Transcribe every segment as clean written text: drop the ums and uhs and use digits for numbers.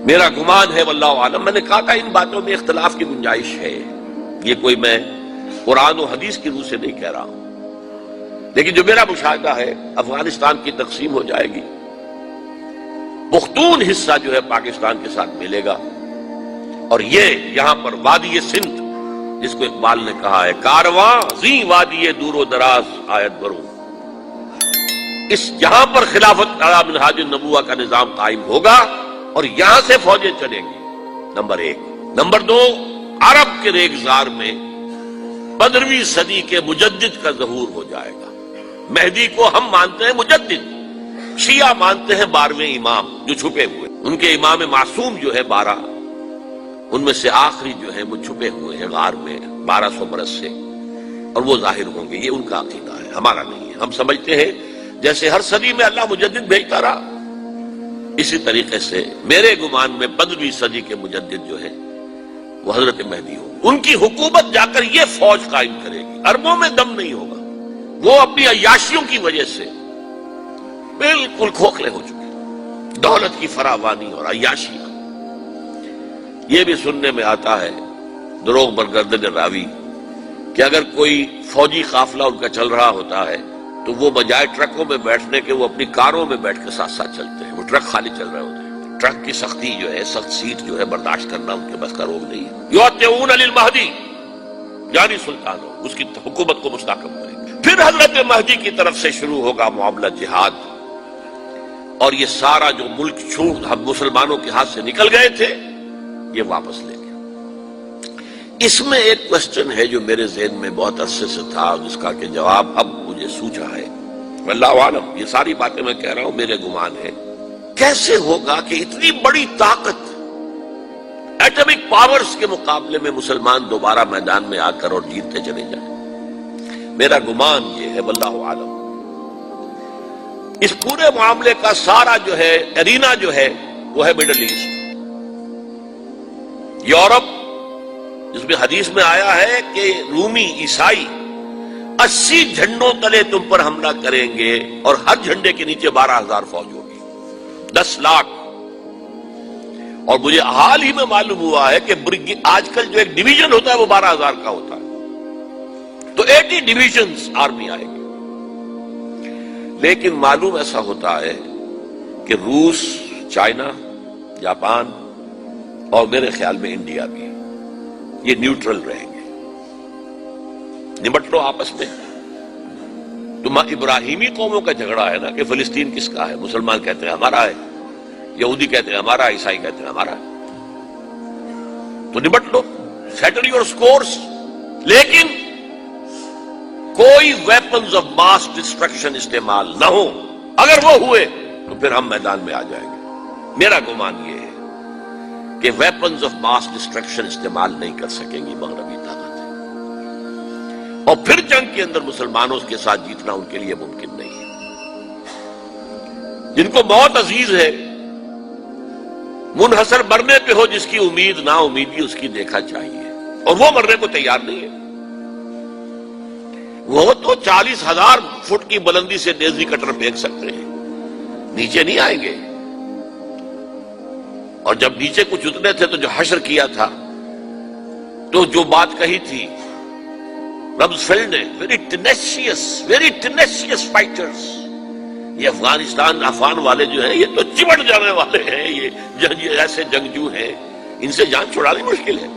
میرا گمان ہے واللہ عالم، میں نے کہا تھا ان باتوں میں اختلاف کی گنجائش ہے، یہ کوئی میں قرآن و حدیث کی روح سے نہیں کہہ رہا ہوں، لیکن جو میرا مشاہدہ ہے افغانستان کی تقسیم ہو جائے گی، پختون حصہ جو ہے پاکستان کے ساتھ ملے گا، اور یہ یہاں پر وادی سندھ جس کو اقبال نے کہا ہے کارواں زی وادی دور و دراز آیت برو، اس یہاں پر خلافت علی منہاج النبوہ کا نظام قائم ہوگا اور یہاں سے فوجیں چلیں گی، نمبر ایک۔ نمبر دو، عرب کے ریگزار میں 15ویں صدی کے مجدد کا ظہور ہو جائے گا۔ مہدی کو ہم مانتے ہیں مجدد، شیعہ مانتے ہیں 12ویں امام جو چھپے ہوئے، ان کے امام معصوم جو ہے 12، ان میں سے آخری جو ہے وہ چھپے ہوئے ہیں غار میں 1200 برس سے، اور وہ ظاہر ہوں گے، یہ ان کا عقیدہ ہے، ہمارا نہیں ہے۔ ہم سمجھتے ہیں جیسے ہر صدی میں اللہ مجدد بھیجتا رہا، اسی طریقے سے میرے گمان میں 15ویں صدی کے مجدد جو ہے وہ حضرت مہدی ہوں، ان کی حکومت جا کر یہ فوج قائم کرے گی، اربوں میں دم نہیں ہوگا، وہ اپنی عیاشیوں کی وجہ سے بالکل کھوکھلے ہو چکے، دولت کی فراوانی اور عیاشی۔ یہ بھی سننے میں آتا ہے دروغ برگردن راوی کہ اگر کوئی فوجی قافلہ ان کا چل رہا ہوتا ہے تو وہ بجائے ٹرکوں میں بیٹھنے کے وہ اپنی کاروں میں بیٹھ کے ساتھ ساتھ چلتے ہیں، وہ ٹرک خالی چل رہے ہوتے ہیں، ٹرک کی سختی جو ہے، سخت سیٹ جو ہے برداشت کرنا ان کے بس کا روگ نہیں ہے۔ یطیعون للمہدی، یعنی سلطان ہو اس کی حکومت کو مستحکم کریں گے۔ پھر حضرت مہدی کی طرف سے شروع ہوگا معاملہ جہاد، اور یہ سارا جو ملک چھوٹ ہم مسلمانوں کے ہاتھ سے نکل گئے تھے یہ واپس لے گیا۔ اس میں ایک کوسچن ہے جو میرے ذہن میں بہت عرصے سے تھا، جس کا کہ جواب اب مجھے سوچا ہے، واللہ عالم، یہ ساری باتیں میں کہہ رہا ہوں میرے گمان ہے، کیسے ہوگا کہ اتنی بڑی طاقت ایٹمک پاورز کے مقابلے میں مسلمان دوبارہ میدان میں آ کر اور جیتتے چلے جائیں؟ میرا گمان یہ ہے واللہ عالم، اس پورے معاملے کا سارا جو ہے ارینا جو ہے وہ ہے مڈل ایسٹ، یورپ، جس میں حدیث میں آیا ہے کہ رومی عیسائی 80 جھنڈوں تلے تم پر حملہ کریں گے اور ہر جھنڈے کے نیچے 12,000 فوج ہوگی، 10 لاکھ۔ اور مجھے حال ہی میں معلوم ہوا ہے کہ آج کل جو ایک ڈویژن ہوتا ہے وہ 12,000 کا ہوتا ہے، تو 80 ڈویژنز آرمی آئے گی۔ لیکن معلوم ایسا ہوتا ہے کہ روس، چائنا، جاپان اور میرے خیال میں انڈیا بھی یہ نیوٹرل رہیں گے، نمٹ لو آپس میں۔ تم ابراہیمی قوموں کا جھگڑا ہے نا کہ فلسطین کس کا ہے، مسلمان کہتے ہیں ہمارا ہے، یہودی کہتے ہیں ہمارا، عیسائی کہتے ہیں ہمارا ہے، تو نمٹ لو، سیٹل یور سکورز، لیکن کوئی ویپنز آف ماس ڈسٹرکشن استعمال نہ ہو، اگر وہ ہوئے تو پھر ہم میدان میں آ جائیں گے۔ میرا گمان یہ ہے کہ ویپنز آف ماس ڈسٹرکشن استعمال نہیں کر سکیں گی مغربی طاقت، اور پھر جنگ کے اندر مسلمانوں کے ساتھ جیتنا ان کے لیے ممکن نہیں ہے۔ جن کو موت عزیز ہے، منحصر مرنے پہ ہو جس کی امید نا امیدی اس کی دیکھا چاہیے، اور وہ مرنے کو تیار نہیں ہے، وہ تو 40,000 فٹ کی بلندی سے نیزی کٹر پھینک سکتے ہیں، نیچے نہیں آئیں گے۔ اور جب نیچے کچھ اتنے تھے تو جو حشر کیا تھا، تو جو بات کہی تھی رمزفیلڈ نے، ویری ٹینیشیس فائٹرز، یہ افغانستان افغان والے جو ہیں یہ تو چمٹ جانے والے ہیں، یہ ایسے جنگجو ہیں، ان سے جان چھڑانی مشکل ہے،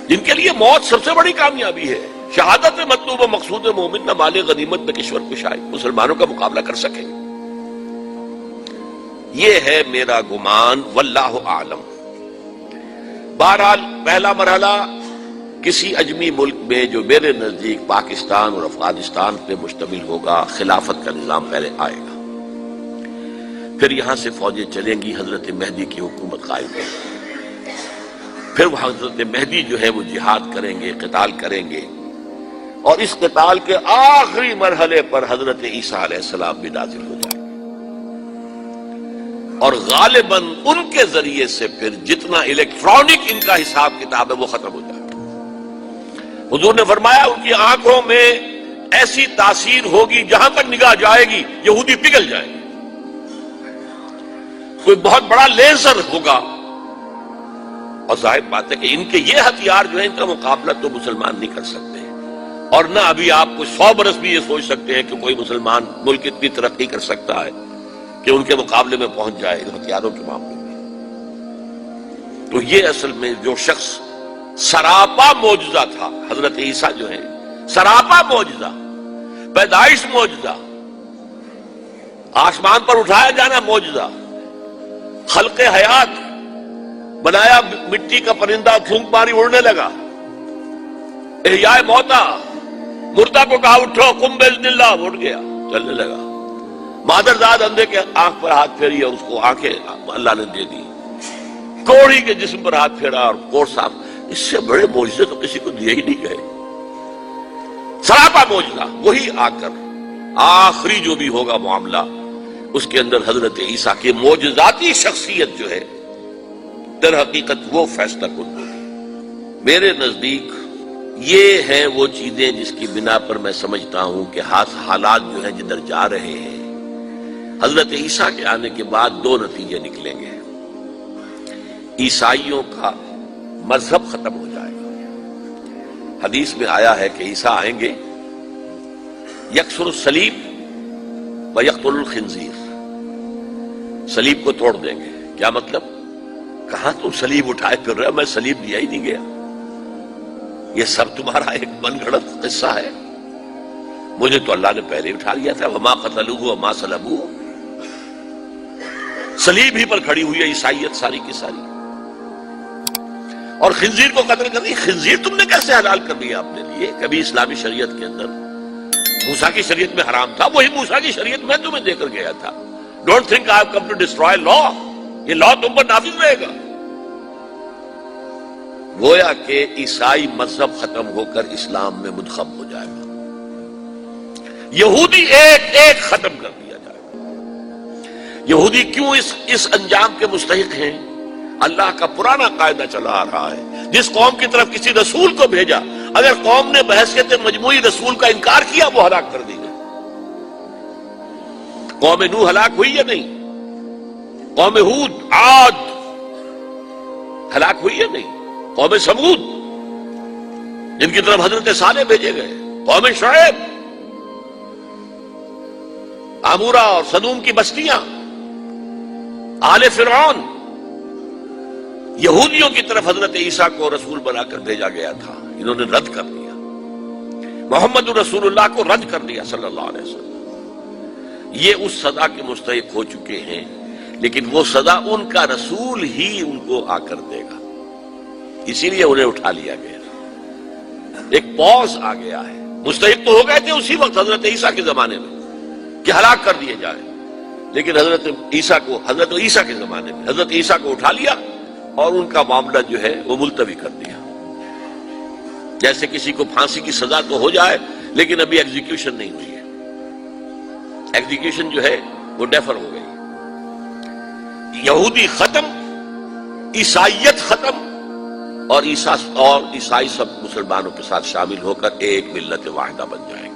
جن کے لیے موت سب سے بڑی کامیابی ہے۔ شہادت مطلوب و مقصود مومن نہ مال غنیمت میں کشور کشائی، مسلمانوں کا مقابلہ کر سکیں، یہ ہے میرا گمان، واللہ اعلم۔ بہرحال پہلا مرحلہ کسی اجمی ملک میں جو میرے نزدیک پاکستان اور افغانستان پہ مشتمل ہوگا، خلافت کا نظام پہلے آئے گا، پھر یہاں سے فوجیں چلیں گی، حضرت مہدی کی حکومت قائم ہوگی، پھر وہ حضرت مہدی جو ہے وہ جہاد کریں گے، قتال کریں گے، اور اس قتال کے آخری مرحلے پر حضرت عیسیٰ علیہ السلام بھی نازل ہو جائیں گے، اور غالباً ان کے ذریعے سے پھر جتنا الیکٹرانک ان کا حساب کتاب ہے وہ ختم ہو جائے گا۔ حضور نے فرمایا ان کی آنکھوں میں ایسی تاثیر ہوگی، جہاں تک نگاہ جائے گی یہودی پگھل جائیں گے، کوئی بہت بڑا لیزر ہوگا، اور ظاہر بات ہے کہ ان کے یہ ہتھیار جو ہیں ان کا مقابلہ تو مسلمان نہیں کر سکتے، اور نہ ابھی آپ کو 100 برس بھی یہ سوچ سکتے ہیں کہ کوئی مسلمان ملک اتنی ترقی کر سکتا ہے کہ ان کے مقابلے میں پہنچ جائے ان ہتھیاروں کے معاملے میں۔ تو یہ اصل میں جو شخص سراپا معجزہ تھا، حضرت عیسیٰ جو ہے سراپا معجزہ، پیدائش معجزہ، آسمان پر اٹھایا جانا معجزہ، خلق حیات، بنایا مٹی کا پرندہ، پھونک ماری اڑنے لگا، احیاء موتا، مردہ کو کہا اٹھو قم باذن اللہ، اٹھ گیا چلنے لگا، مادرزاد اندھے کے آنکھ پر ہاتھ پھیری اور اس کو آنکھیں اللہ نے دے دی، کوڑی کے جسم پر ہاتھ پھیرا اور کوڑ صاف۔ اس سے بڑے معجزے تو کسی کو دیے ہی نہیں گئے، سراپا معجزہ۔ وہی آ کر آخری جو بھی ہوگا معاملہ، اس کے اندر حضرت عیسیٰ کی معجزاتی شخصیت جو ہے در حقیقت وہ فیصلہ کن ہوگی۔ میرے نزدیک یہ ہیں وہ چیزیں جس کی بنا پر میں سمجھتا ہوں کہ حالات جو ہیں جدھر جا رہے ہیں، حضرت عیسیٰ کے آنے کے بعد 2 نتیجے نکلیں گے۔ عیسائیوں کا مذہب ختم ہو جائے گا۔ حدیث میں آیا ہے کہ عیسیٰ آئیں گے، یکسر الصلیب و یقتل الخنزیر، صلیب کو توڑ دیں گے۔ کیا مطلب؟ کہاں تم صلیب اٹھائے پھر رہے ہو؟ میں صلیب لیا ہی نہیں گیا، یہ سب تمہارا ایک من گھڑت قصہ ہے، مجھے تو اللہ نے پہلے اٹھا لیا تھا۔ وما قتلوہ وما صلبوہ، صلیب ہی پر کھڑی ہوئی ہے عیسائیت ساری کی ساری، اور خنزیر کو قتل کر دی۔ خنزیر تم نے کیسے حلال کر دیا اپنے لیے؟ کبھی اسلامی شریعت کے اندر موسیٰ کی شریعت میں حرام تھا، وہی موسیٰ کی شریعت میں تمہیں دے کر گیا تھا۔ Don't think I have come to destroy law, یہ لا تم پر نافذ رہے گا۔ گویا کہ عیسائی مذہب ختم ہو کر اسلام میں منتخب ہو جائے گا، یہودی ایک ایک ختم کر دیا جائے گا۔ یہودی کیوں اس انجام کے مستحق ہیں؟ اللہ کا پرانا قاعدہ چلا آ رہا ہے، جس قوم کی طرف کسی رسول کو بھیجا، اگر قوم نے بحیثیت مجموعی رسول کا انکار کیا، وہ ہلاک کر دی گئی۔ قوم نوح ہلاک ہوئی یا نہیں؟ قوم ہود، عاد ہلاک ہوئی یا نہیں؟ قوم سمود جن کی طرف حضرت صالح بھیجے گئے، قوم شعیب، عمورہ اور صدوم کی بستیاں، آل فرعون، یہودیوں کی طرف حضرت عیسیٰ کو رسول بنا کر بھیجا گیا تھا، انہوں نے رد کر دیا، محمد رسول اللہ کو رد کر دیا صلی اللہ علیہ وسلم۔ یہ اس سزا کے مستحق ہو چکے ہیں، لیکن وہ سزا ان کا رسول ہی ان کو آ کر دے گا، اسی لیے انہیں اٹھا لیا گیا، ایک پوز آ گیا ہے۔ مستحق تو ہو گئے تھے اسی وقت حضرت عیسیٰ کے زمانے میں کہ ہلاک کر دیے جائے، لیکن حضرت عیسیٰ کے زمانے میں حضرت عیسیٰ کو اٹھا لیا اور ان کا معاملہ جو ہے وہ ملتوی کر دیا۔ جیسے کسی کو پھانسی کی سزا تو ہو جائے لیکن ابھی ایگزیکیوشن نہیں ہوئی ہے، ایگزیکیوشن جو ہے وہ ڈیفر ہو گئی۔ یہودی ختم، عیسائیت ختم، اور عیسائی سب مسلمانوں کے ساتھ شامل ہو کر ایک ملت واحدہ بن جائیں گے۔